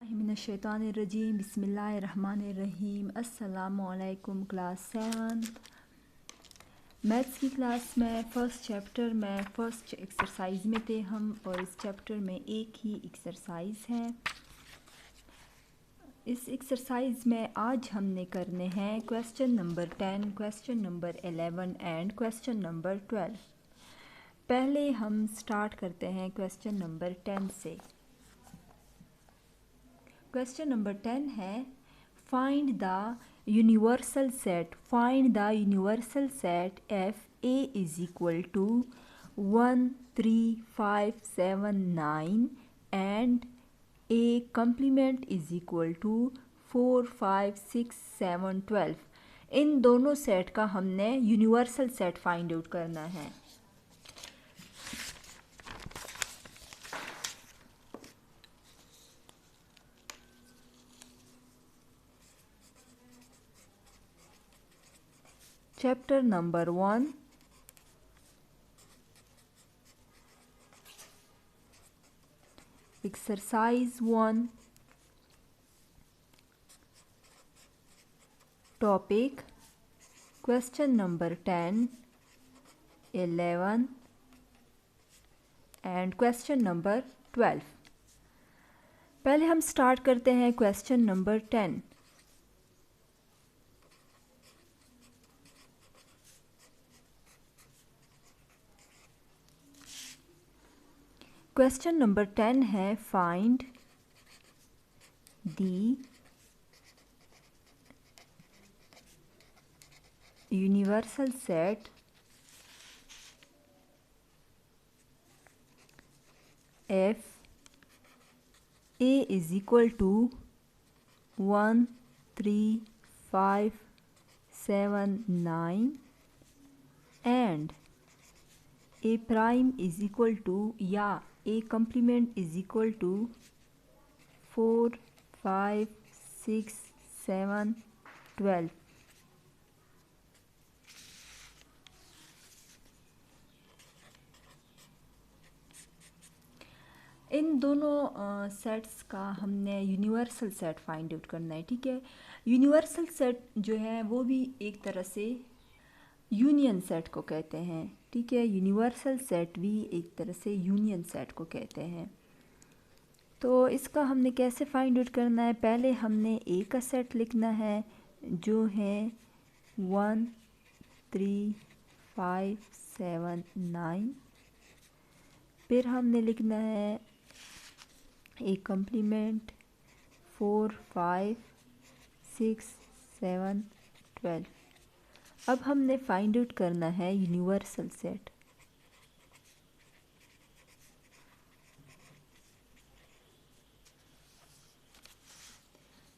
मिनश्शैतानिर्रजीम बिस्मिल्लाहिर्रहमानिर्रहीम। अस्सलामुअलैकुम class 7 maths की क्लास में फ़र्स्ट चैप्टर में फ़र्स्ट एक्सरसाइज में थे हम, और इस चैप्टर में एक ही एक्सरसाइज है। इस एक्सरसाइज में आज हमने करने हैं question number 10, question number 11 and question number 12। पहले हम स्टार्ट करते हैं क्वेश्चन नंबर 10 से। क्वेश्चन नंबर 10 है, find the universal set if A is equal to 1 3 5 7 9 and A complement is equal to 4 5 6 7 12। इन दोनों सेट का हमने यूनिवर्सल सेट फाइंड आउट करना है। Chapter number 1, exercise 1, topic question number 10, 11 and question number 12। पहले हम start करते हैं क्वेश्चन नंबर 10। क्वेश्चन नंबर 10 है, find the universal set if A is equal to 1 3 5 7 9 and A prime is equal to या A complement is equal to 4 5 6 7 12। इन दोनों sets का हमने यूनिवर्सल सेट फाइंड आउट करना है। ठीक है, यूनिवर्सल सेट जो है वो भी एक तरह से यूनियन सेट को कहते हैं। ठीक है, यूनिवर्सल सेट भी एक तरह से यूनियन सेट को कहते हैं। तो इसका हमने कैसे फाइंड आउट करना है, पहले हमने ए का सेट लिखना है जो है 1 3 5 7 9। फिर हमने लिखना है ए कम्प्लीमेंट 4 5 6 7 12। अब हमने फाइंड आउट करना है यूनिवर्सल सेट।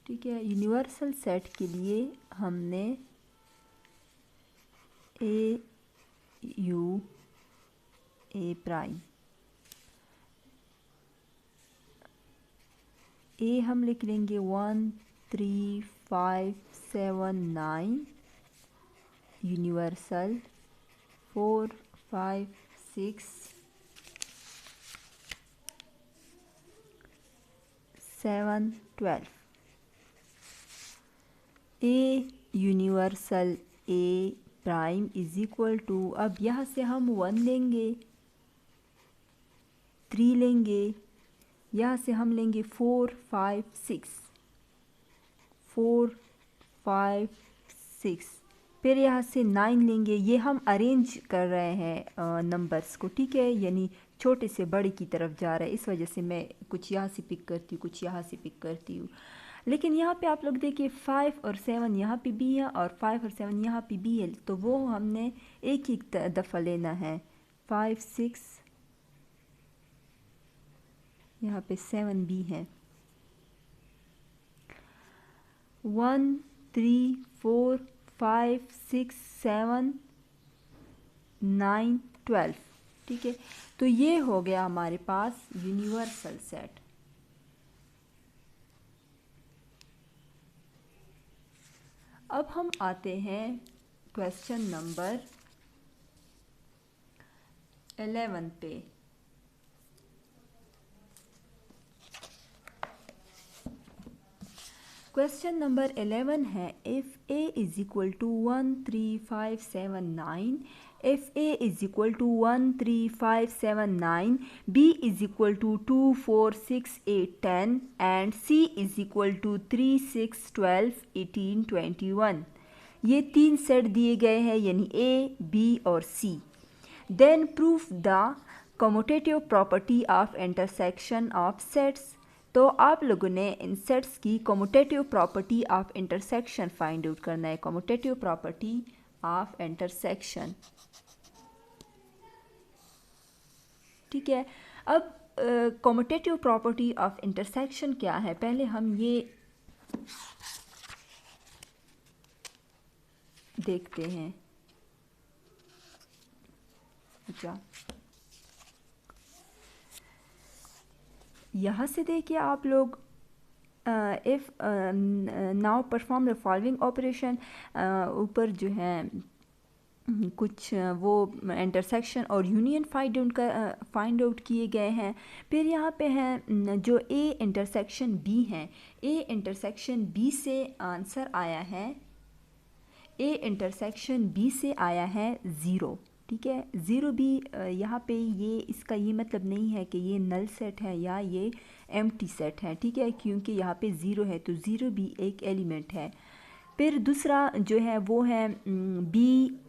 ठीक है, यूनिवर्सल सेट के लिए हमने ए यू ए प्राइम, ए हम लिख लेंगे 1 3 5 7 9, universal 4 5 6 7 12। A universal A prime is equal to, अब यहाँ से हम 1 लेंगे, 3 लेंगे, यहाँ से हम लेंगे 4 5 6 4 5 6, फिर यहाँ से 9 लेंगे। ये हम अरेंज कर रहे हैं नंबर्स को। ठीक है, यानी छोटे से बड़े की तरफ जा रहा है, इस वजह से मैं कुछ यहाँ से पिक करती हूँ, कुछ यहाँ से पिक करती हूँ। लेकिन यहाँ पे आप लोग देखिए 5 और 7 यहाँ पे भी है और 5 और 7 यहाँ पे भी है, तो वो हमने एक ही दफ़ा लेना है। 5 6 यहाँ पे 7 भी है। 1 3 4 5 6 7 9 12। ठीक है, तो ये हो गया हमारे पास यूनिवर्सल सेट। अब हम आते हैं क्वेश्चन नंबर 11 पे। क्वेश्चन नंबर 11 है, if a is equal to 1 3 5 7 9, if a is equal to 1 3 5 7 9, b is equal to 2 4 6 8 10 and c is equal to 3 6 12 18 21। ये तीन सेट दिए गए हैं, यानी a, b और c। Then proof the commutative property of intersection of sets. तो आप लोगों ने इन सेट्स की commutative property of intersection find out करना है। कम्यूटेटिव प्रॉपर्टी ऑफ इंटरसेक्शन, ठीक है। अब कम्यूटेटिव प्रॉपर्टी ऑफ इंटरसेक्शन क्या है, पहले हम ये देखते हैं। अच्छा, यहाँ से देखिए आप लोग, if now perform the following operation, ऊपर जो है कुछ वो इंटरसेक्शन और यूनियन फाइंड आउट किए गए हैं। फिर यहाँ पे हैं जो ए इंटरसेक्शन बी है, ए इंटरसेक्शन बी से आंसर आया है, ए इंटरसेक्शन बी से आया है 0, ठीक है। 0 भी यहाँ पे ये इसका ये मतलब नहीं है कि ये नल सेट है या ये एम्प्टी सेट है, ठीक है, क्योंकि यहाँ पे 0 है तो 0 भी एक एलिमेंट है। फिर दूसरा जो है वो है B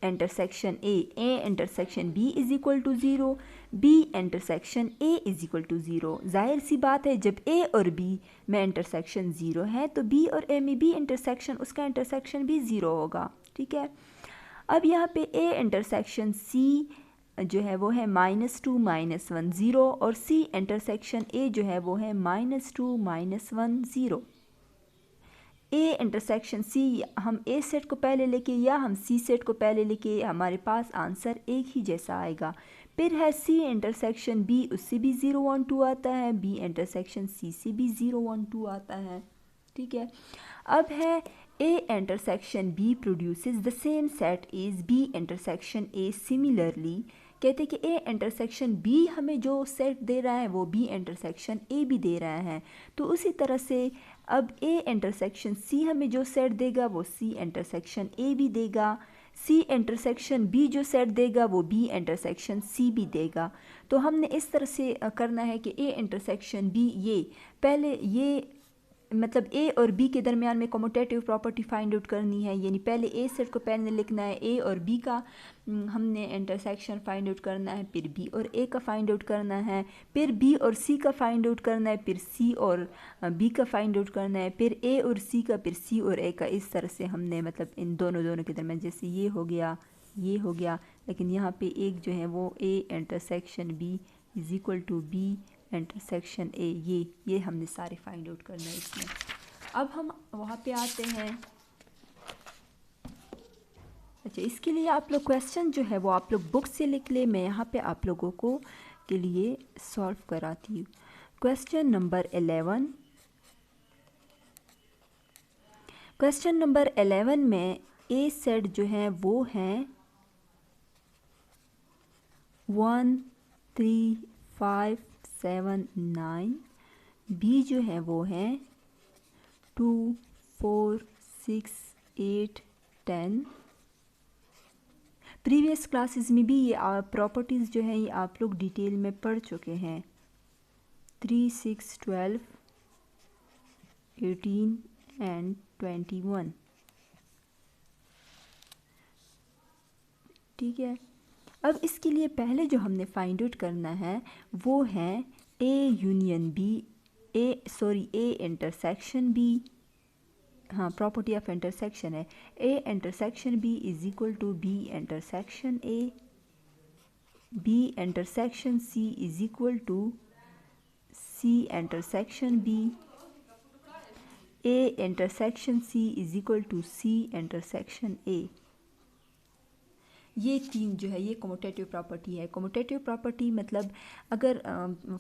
intersection A, A intersection B is equal to 0, B intersection A is equal to 0। जाहिर सी बात है, जब ए और बी में इंटरसेक्शन 0 है तो बी और ए में भी इंटरसेक्शन, उसका इंटरसेक्शन भी 0 होगा, ठीक है। अब यहाँ पे ए इंटरसेक्शन सी जो है वो है -2 -1 0 और सी इंटरसेक्शन ए जो है वो है -2 -1 0। ए इंटरसेक्शन सी, हम ए सेट को पहले लेके या हम सी सेट को पहले लेके हमारे पास आंसर एक ही जैसा आएगा। फिर है सी इंटरसेक्शन बी, उससे भी 0 1 2 आता है, बी इंटरसेक्शन सी से भी 0 1 2 आता है, ठीक है। अब है A intersection B produces the same set is B intersection A similarly. कहते हैं कि ए इंटरसेक्शन बी हमें जो सेट दे रहा है वो बी इंटरसेक्शन ए भी दे रहा है, तो उसी तरह से अब ए इंटरसेक्शन सी हमें जो सेट देगा वो सी इंटरसेक्शन ए भी देगा, सी इंटरसेक्शन बी जो सेट देगा वो बी इंटरसेक्शन सी भी देगा। तो हमने इस तरह से करना है कि ए इंटरसेक्शन बी, ये पहले ये मतलब ए और बी के दरमियान में कम्यूटेटिव प्रॉपर्टी फाइंड आउट करनी है, यानी पहले ए सेट को पहले लिखना है, ए और बी का हमने इंटरसेक्शन फाइंड आउट करना है, फिर बी और ए का फाइंड आउट करना है, फिर बी और सी का फाइंड आउट करना है, फिर सी और बी का फाइंड आउट करना है, फिर ए और सी का, फिर सी और ए का। इस तरह से हमने मतलब इन दोनों के दरमियान, जैसे ये हो गया, ये हो गया, लेकिन यहाँ पे एक जो है वो A intersection B is equal to B intersection A, ये हमने सारे फाइंड आउट करना है इसमें। अब हम वहाँ पे आते हैं। अच्छा, इसके लिए आप लोग क्वेश्चन जो है वो आप लोग बुक से लिख ले, मैं यहाँ पे आप लोगों को के लिए सॉल्व कराती हूँ। क्वेश्चन नंबर 11, क्वेश्चन नंबर 11 में ए सेट जो है वो हैं 1 3 5 7 9, बी जो है वो हैं 2 4 6 8 10। प्रीवियस क्लासेस में भी ये प्रॉपर्टीज़ जो हैं ये आप लोग डिटेल में पढ़ चुके हैं। 3 6 12 18 एंड 21, ठीक है। अब इसके लिए पहले जो हमने फाइंड आउट करना है वो है A union B, A intersection B, हाँ प्रॉपर्टी ऑफ इंटरसेक्शन है, A intersection B is equal to B intersection A, B intersection C is equal to C intersection B, A intersection C is equal to C intersection A. ये तीन जो है ये commutative property है। Commutative property मतलब अगर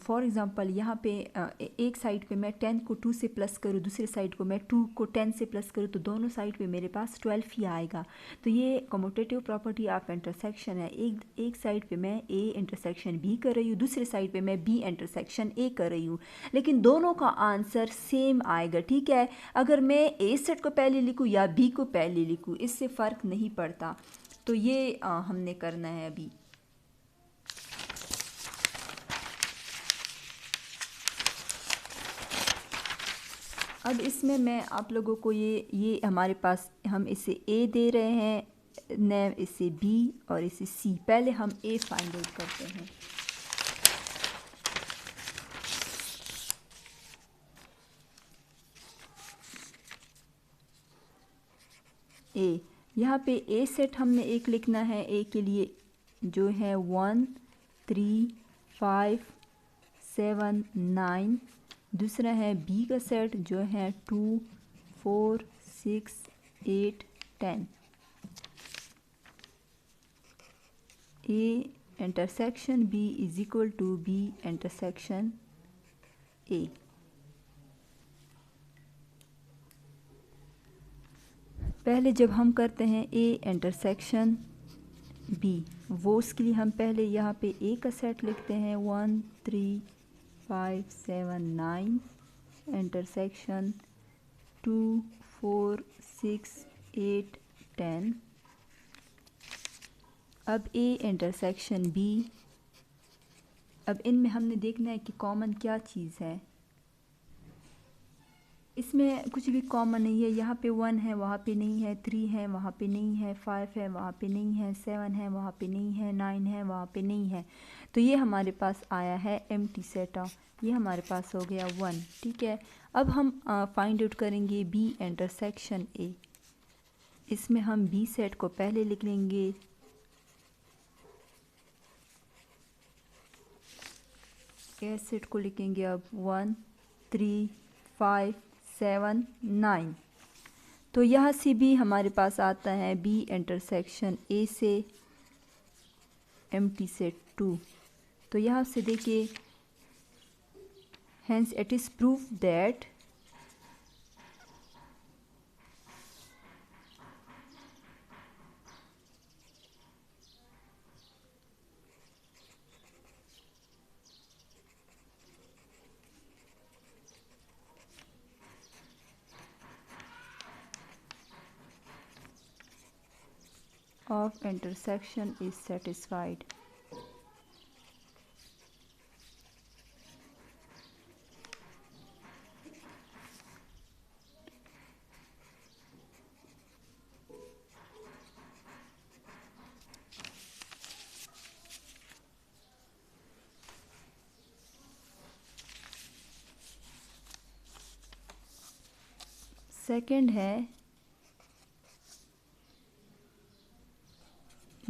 for example यहाँ पे एक साइड पे मैं 10 को 2 से प्लस करूँ, दूसरे साइड को मैं 2 को 10 से प्लस करूँ, तो दोनों साइड पे मेरे पास 12 ही आएगा। तो ये कम्यूटेटिव प्रॉपर्टी ऑफ इंटरसेक्शन है। एक साइड पे मैं ए इंटरसेक्शन बी कर रही हूँ, दूसरे साइड पे मैं बी इंटरसेक्शन ए कर रही हूँ, लेकिन दोनों का आंसर सेम आएगा। ठीक है, अगर मैं ए सेट को पहले लिखूँ या बी को पहले लिखूँ, इससे फ़र्क नहीं पड़ता। तो ये हमने करना है अभी। अब इसमें मैं आप लोगों को ये हमारे पास हम इसे ए दे रहे हैं, न इसे बी और इसे सी। पहले हम ए फाइंड आउट करते हैं। ए, यहाँ पे ए सेट हमने एक लिखना है ए के लिए, जो है 1 3 5 7 9। दूसरा है बी का सेट जो है 2 4 6 8 10। A intersection B is equal to B intersection A. पहले जब हम करते हैं ए इंटरसेक्शन बी, वो उसके लिए हम पहले यहाँ पे ए का सेट लिखते हैं 1 3 5 7 9 इंटरसेक्शन 2 4 6 8 10। अब ए इंटरसेक्शन बी, अब इनमें हमने देखना है कि कॉमन क्या चीज़ है। इसमें कुछ भी कॉमन नहीं है। यहाँ पे 1 है, वहाँ पे नहीं है, 3 है, वहाँ पे नहीं है, 5 है, वहाँ पे नहीं है, 7 है, वहाँ पे नहीं है, 9 है, वहाँ पे नहीं है। तो ये हमारे पास आया है एम्प्टी सेट ऑफ, ये हमारे पास हो गया 1। ठीक है, अब हम फाइंड आउट करेंगे बी इंटरसेक्शन ए। इसमें हम बी सेट को पहले लिख लेंगे, ए सेट को लिखेंगे अब 1 3 5 7 9। तो यहाँ से भी हमारे पास आता है बी इंटरसेक्शन ए से एम्प्टी सेट 2। तो यहाँ से देखिए, hence it is proof that of intersection is satisfied. Second है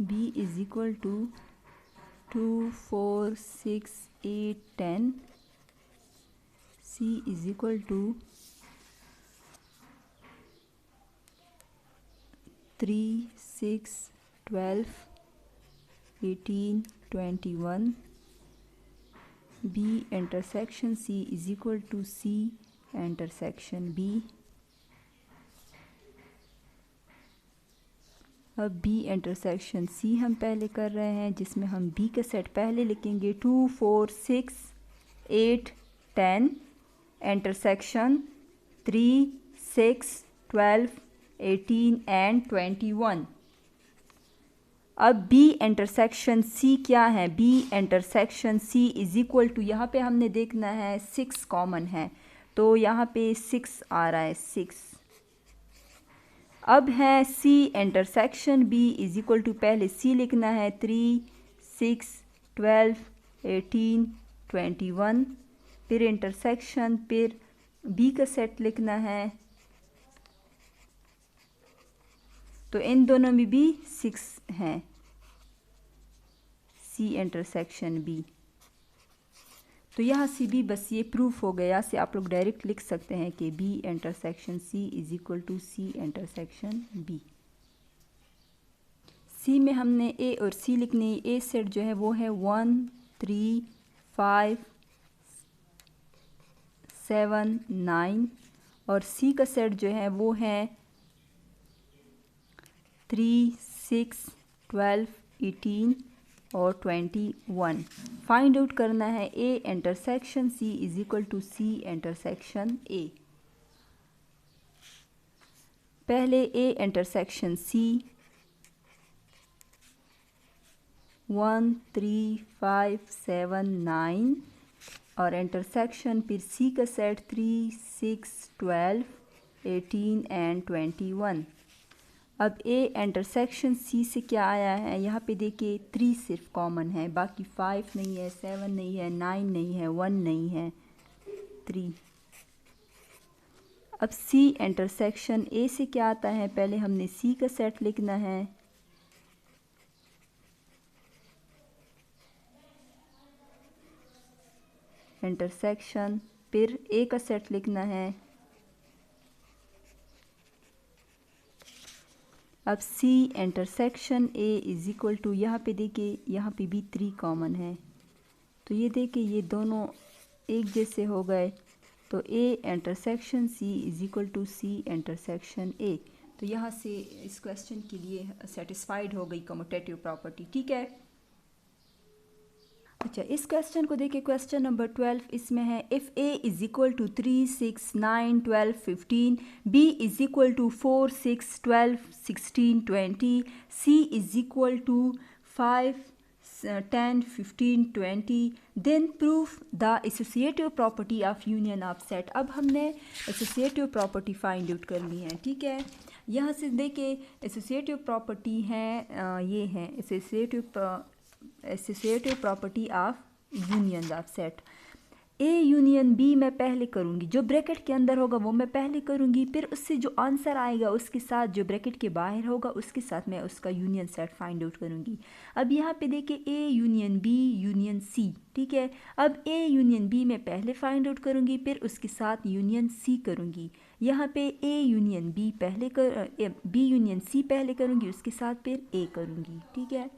b is equal to 2 4 6 8 10, c is equal to 3 6 12 18 21। b intersection c is equal to c intersection b। अब b intersection c हम पहले कर रहे हैं, जिसमें हम b का सेट पहले लिखेंगे 2 4 6 8 10 इंटरसेक्शन 3 6 12 18 एंड 21। अब b इंटरसेक्शन c क्या है, b intersection c is equal to, यहाँ पे हमने देखना है 6 कॉमन है, तो यहाँ पे 6 आ रहा है 6। अब है c intersection b is equal to, पहले c लिखना है 3 6 12 18 21, फिर इंटरसेक्शन, फिर b का सेट लिखना है। तो इन दोनों में भी 6 हैं, c इंटरसेक्शन b। तो यहाँ से भी बस ये प्रूफ हो गया, से आप लोग डायरेक्ट लिख सकते हैं कि b intersection c is equal to c intersection b। C में हमने ए और सी लिखने, ए सेट जो है वो है 1 3 5 7 9 और सी का सेट जो है वो है 3 6 12 18 और 21। फाइंड आउट करना है A intersection C is equal to C intersection A. पहले ए इंटरसेक्शन सी 1 3 5 7 9 और इंटरसेक्शन फिर सी का सेट 3 6 12 18 एंड 21। अब ए इंटरसेक्शन सी से क्या आया है, यहाँ पे देखिए 3 सिर्फ कॉमन है, बाकी 5 नहीं है, 7 नहीं है, 9 नहीं है, 1 नहीं है, 3। अब सी इंटरसेक्शन ए से क्या आता है, पहले हमने सी का सेट लिखना है, इंटरसेक्शन फिर ए का सेट लिखना है। अब C intersection A is equal to, यहाँ पे देखिए यहाँ पे भी 3 कॉमन है, तो ये देखिए ये दोनों एक जैसे हो गए, तो A intersection C is equal to C intersection A. तो यहाँ से इस क्वेश्चन के लिए सेटिस्फाइड हो गई कम्यूटेटिव प्रॉपर्टी। ठीक है, अच्छा इस क्वेश्चन को देखिए, क्वेश्चन नंबर 12 इसमें है if A is equal to 3 6 9 12 15, B is equal to 4 6 12 16 20, C is equal to 5 10 15 20, then proof the associative property of union of set. अब हमने एसोसिएटिव प्रॉपर्टी फाइंड आउट करनी है। ठीक है, यहाँ से देखिए एसोसिएटिव प्रॉपर्टी है, ये है associative property of union of set. A union B मैं पहले करूँगी, जो ब्रैकेट के अंदर होगा वो मैं पहले करूँगी, फिर उससे जो आंसर आएगा उसके साथ जो ब्रैकेट के बाहर होगा उसके साथ मैं उसका यूनियन सेट फाइंड आउट करूँगी। अब यहाँ पे देखिए A union B union C. ठीक है, अब ए यूनियन बी मैं पहले फाइंड आउट करूँगी, फिर उसके साथ यूनियन सी करूँगी। यहाँ पे ए यूनियन बी पहले बी यूनियन सी पहले करूँगी, उसके साथ फिर ए करूँगी। ठीक है,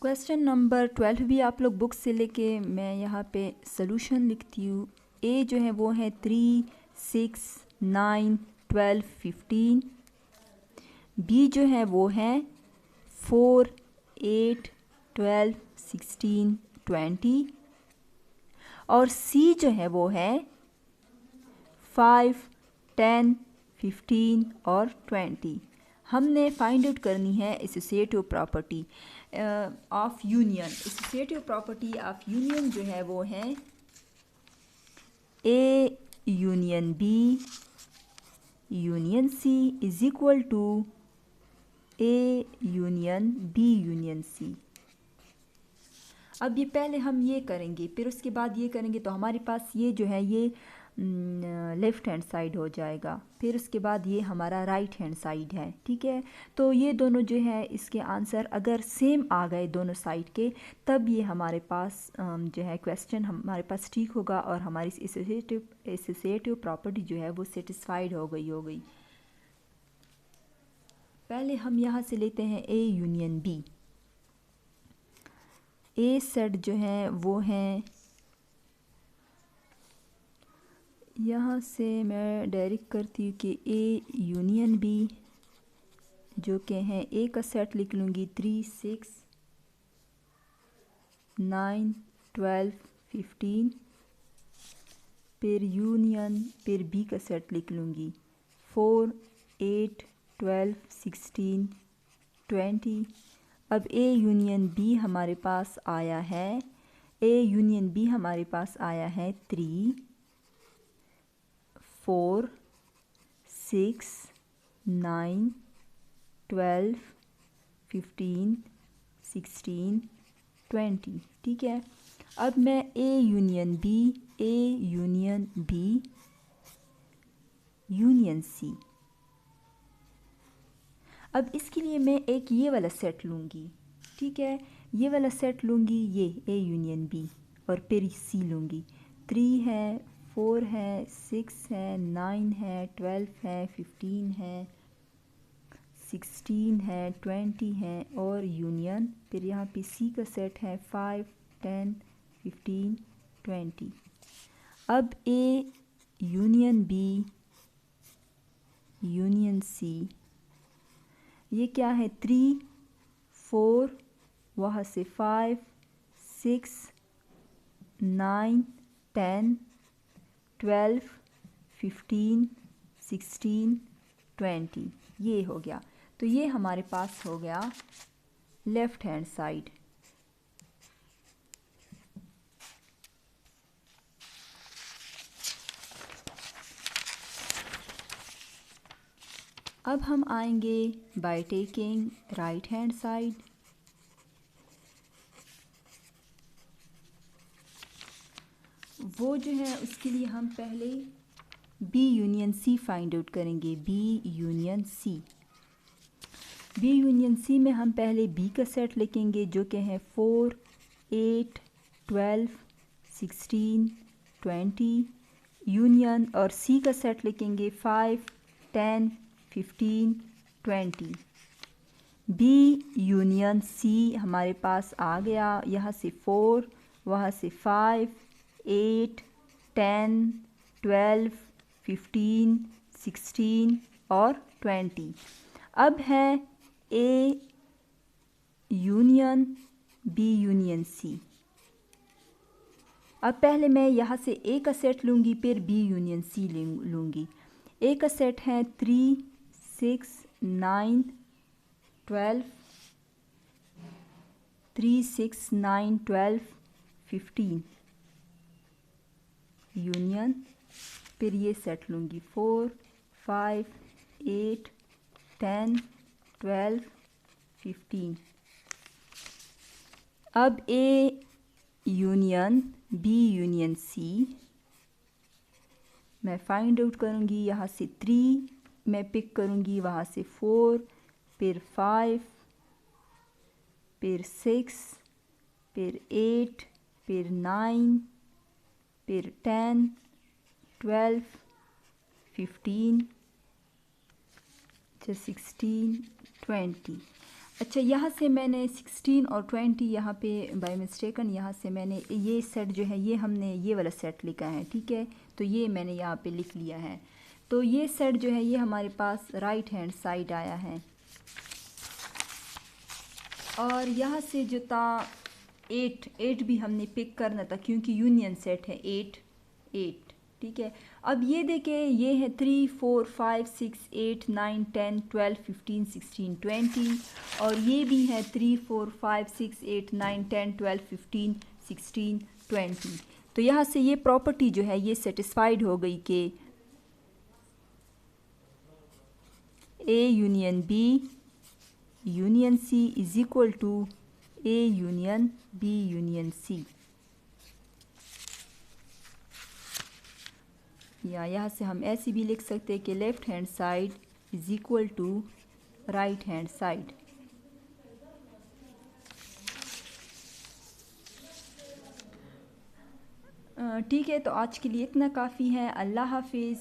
क्वेश्चन नंबर 12 भी आप लोग बुक से लेके मैं यहाँ पे सॉल्यूशन लिखती हूँ। ए जो है वो है 3 6 9 12 15, बी जो है वो है 4 8 12 16 20 और सी जो है वो है 5 10 15 और 20। हमने फाइंड आउट करनी है associative property of union. Associative property of union जो है वो है A union B union C is equal to A union B union C. अब ये पहले हम ये करेंगे, फिर उसके बाद ये करेंगे, तो हमारे पास ये जो है ये लेफ़्ट हैंड साइड हो जाएगा, फिर उसके बाद ये हमारा राइट हैंड साइड है। ठीक है, तो ये दोनों जो है इसके आंसर अगर सेम आ गए दोनों साइड के, तब ये हमारे पास जो है क्वेश्चन हमारे पास ठीक होगा और हमारी एसोसिएटिव प्रॉपर्टी जो है वो सेटिस्फाइड हो गई। पहले हम यहाँ से लेते हैं A union B. A set जो है वो है, यहाँ से मैं डायरेक्ट करती हूँ कि ए यूनियन बी जो कि हैं ए का सेट लिख लूँगी 3 6 9 12 15, फिर यूनियन फिर बी का सेट लिख लूँगी 4 8 12 16 20। अब ए यूनियन बी हमारे पास आया है, ए यूनियन बी हमारे पास आया है 3 4 6 9 12 15 16 20। ठीक है, अब मैं A union B union C, अब इसके लिए मैं एक ये वाला सेट लूँगी। ठीक है, ये वाला सेट लूँगी, ये ए यूनियन बी और फिर सी लूँगी। 3 है 4 है 6 है 9 है 12 है 15 है 16 है, 20 है और यूनियन। फिर यहाँ पे सी का सेट है 5, 10, 15, 20। अब A union B union C, ये क्या है 3, 4, वहाँ से 5, 6, 9, 10, 12, 15, 16, 20, ये हो गया। तो ये हमारे पास हो गया लेफ़्ट हैंड साइड। अब हम आएंगे by taking right hand side. वो जो है उसके लिए हम पहले B union C find out करेंगे। B union C, B union C में हम पहले बी का सेट लिखेंगे जो कि है 4, 8, 12, 16, 20 यूनियन, और सी का सेट लिखेंगे 5, 10, 15, 20। बी यूनियन सी हमारे पास आ गया। यहाँ से 4, वहाँ से 5, 8, 10, 12, 15, 16 और 20। अब है A union B union C. अब पहले मैं यहाँ से ए का सेट लूँगी, फिर बी यूनियन सी लूँगी। ए का सेट है 3, 6, 9, 12, 3, 6, 9, 12, 15 यूनियन। फिर ये सेट लूँगी 4, 5, 8, 10, 12, 15। अब A union B union C मैं फाइंड आउट करूँगी। यहाँ से 3 मैं पिक करूँगी, वहाँ से 4, फिर 5, फिर 6, फिर 8, फिर 9, फिर 10, 12, 15, 16, 20। अच्छा, यहाँ से मैंने 16 और 20 यहाँ पे बाय मिस्टेकन यहाँ से मैंने ये सेट जो है ये हमने ये वाला सेट लिखा है, ठीक है। तो ये मैंने यहाँ पे लिख लिया है। तो ये सेट जो है ये हमारे पास राइट हैंड साइड आया है। और यहाँ से जो था 8 भी हमने पिक करना था क्योंकि यूनियन सेट है 8, ठीक है। अब ये देखें, ये है 3, 4, 5, 6, 8, 9, 10, 12, 15, 16, 20 और ये भी है 3, 4, 5, 6, 8, 9, 10, 12, 15, 16, 20। तो यहाँ से ये प्रॉपर्टी जो है ये सेटिस्फाइड हो गई कि A union B union C is equal to A union B union C. या यहाँ से हम ऐसे भी लिख सकते हैं कि left hand side is equal to right hand side. ठीक है, तो आज के लिए इतना काफ़ी है। अल्लाह हाफिज़।